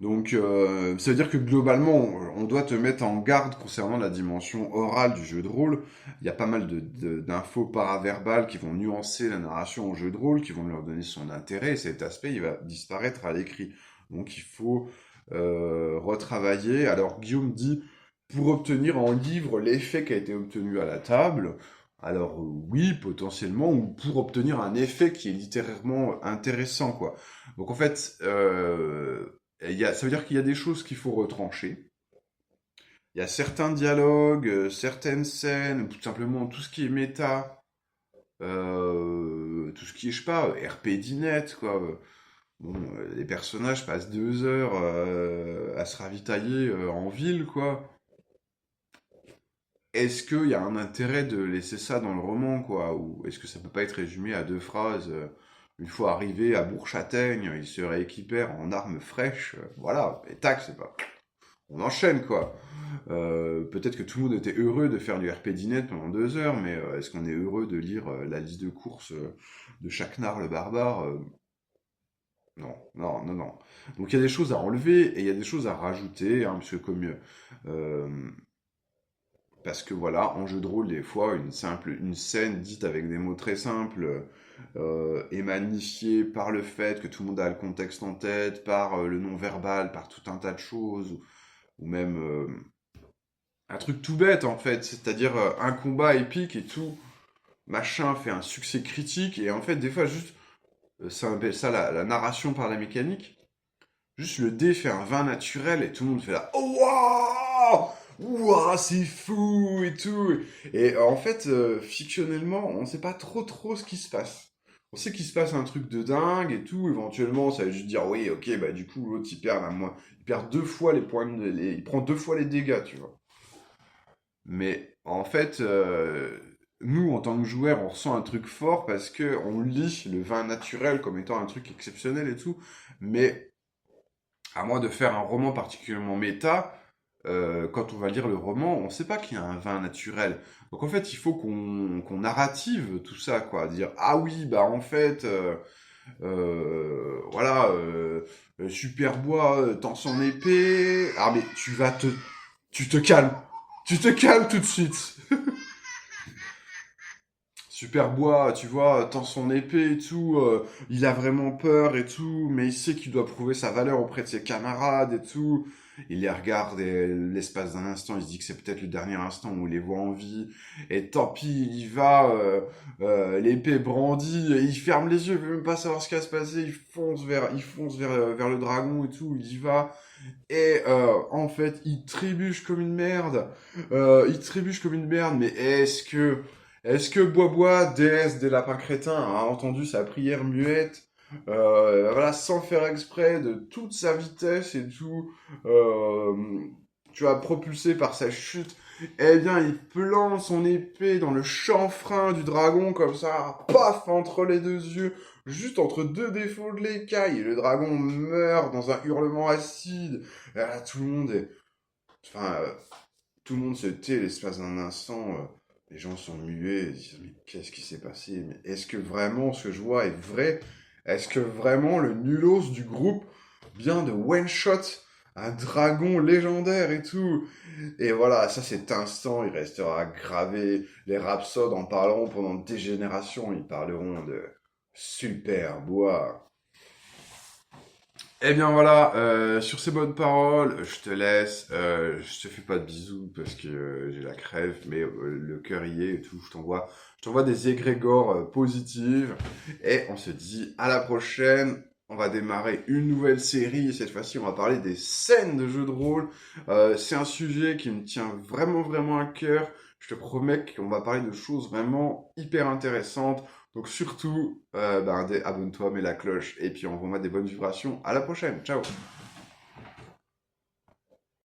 Donc, ça veut dire que globalement, on doit te mettre en garde concernant la dimension orale du jeu de rôle. Il y a pas mal d'infos paraverbales qui vont nuancer la narration au jeu de rôle, qui vont leur donner son intérêt, et cet aspect, il va disparaître à l'écrit. Donc, il faut retravailler. Alors, Guillaume dit, pour obtenir en livre l'effet qui a été obtenu à la table, alors oui, potentiellement, ou pour obtenir un effet qui est littérairement intéressant, quoi. Donc en fait, ça veut dire qu'il y a des choses qu'il faut retrancher. Il y a certains dialogues, certaines scènes, ou tout simplement tout ce qui est méta, tout ce qui est, je sais pas, RP Dinette, quoi. Bon, les personnages passent 2 heures à se ravitailler en ville, quoi. Est-ce qu'il y a un intérêt de laisser ça dans le roman, quoi? Ou est-ce que ça peut pas être résumé à 2 phrases? Une fois arrivé à Bourg-Châtaigne, il se rééquipèrent en armes fraîches, voilà, et tac, c'est pas. On enchaîne, quoi. Peut-être que tout le monde était heureux de faire du RP Dinette pendant 2 heures, mais est-ce qu'on est heureux de lire la liste de courses de Chacnard le barbare? Non, non, non, non. Donc il y a des choses à enlever et il y a des choses à rajouter, hein, parce que euh, parce que voilà, en jeu de rôle, des fois, une scène dite avec des mots très simples est magnifiée par le fait que tout le monde a le contexte en tête, par le non-verbal, par tout un tas de choses, ou même un truc tout bête en fait, c'est-à-dire un combat épique et tout, machin fait un succès critique, et en fait, des fois, juste, ça appelle ça la narration par la mécanique. Juste le dé fait un vin naturel et tout le monde fait là. Oh waouh! Ouah, c'est fou et tout. Et en fait, fictionnellement, on sait pas trop ce qui se passe. On sait qu'il se passe un truc de dingue et tout. Éventuellement, ça va juste dire oui, ok, bah du coup, l'autre il perd 2 fois les points, il prend 2 fois les dégâts, tu vois. Mais en fait, nous, en tant que joueurs, on ressent un truc fort parce que on lit le vin naturel comme étant un truc exceptionnel et tout. Mais à moins de faire un roman particulièrement méta, quand on va lire le roman, on ne sait pas qu'il y a un vin naturel. Donc en fait, il faut qu'on narrative tout ça, quoi. Dire, ah oui, bah en fait, voilà, Superbois tend son épée. Ah mais tu te calmes. Tu te calmes tout de suite. Superbois, tu vois, tend son épée et tout, il a vraiment peur et tout, mais il sait qu'il doit prouver sa valeur auprès de ses camarades et tout. Il les regarde et l'espace d'un instant, il se dit que c'est peut-être le dernier instant où il les voit en vie. Et tant pis, il y va, l'épée brandie, et il ferme les yeux, il veut même pas savoir ce qui va se passer, vers le dragon et tout, il y va. Et en fait, il trébuche comme une merde. Mais est-ce que Bois, déesse des lapins crétins, a entendu sa prière muette, voilà, sans faire exprès de toute sa vitesse et tout, euh, tu vois, propulsé par sa chute, eh bien, il plante son épée dans le chanfrein du dragon, comme ça, paf, entre les deux yeux, juste entre deux défauts de l'écaille, et le dragon meurt dans un hurlement acide. Et là, enfin, tout le monde se tait l'espace d'un instant. Les gens sont muets, ils disent mais qu'est-ce qui s'est passé? Mais est-ce que vraiment ce que je vois est vrai? Est-ce que vraiment le nulos du groupe vient de one shot un dragon légendaire et tout? Et voilà, ça cet instant, il restera gravé. Les rhapsodes en parleront pendant des générations, ils parleront de super bois. Eh bien voilà, sur ces bonnes paroles, je te laisse. Je te fais pas de bisous parce que j'ai la crève, mais le cœur y est et tout. Je t'envoie des égrégores positives et on se dit à la prochaine. On va démarrer une nouvelle série et cette fois-ci, on va parler des scènes de jeux de rôle. C'est un sujet qui me tient vraiment vraiment à cœur. Je te promets qu'on va parler de choses vraiment hyper intéressantes. Donc surtout, abonne-toi, mets la cloche et puis envoie-moi des bonnes vibrations. À la prochaine, ciao!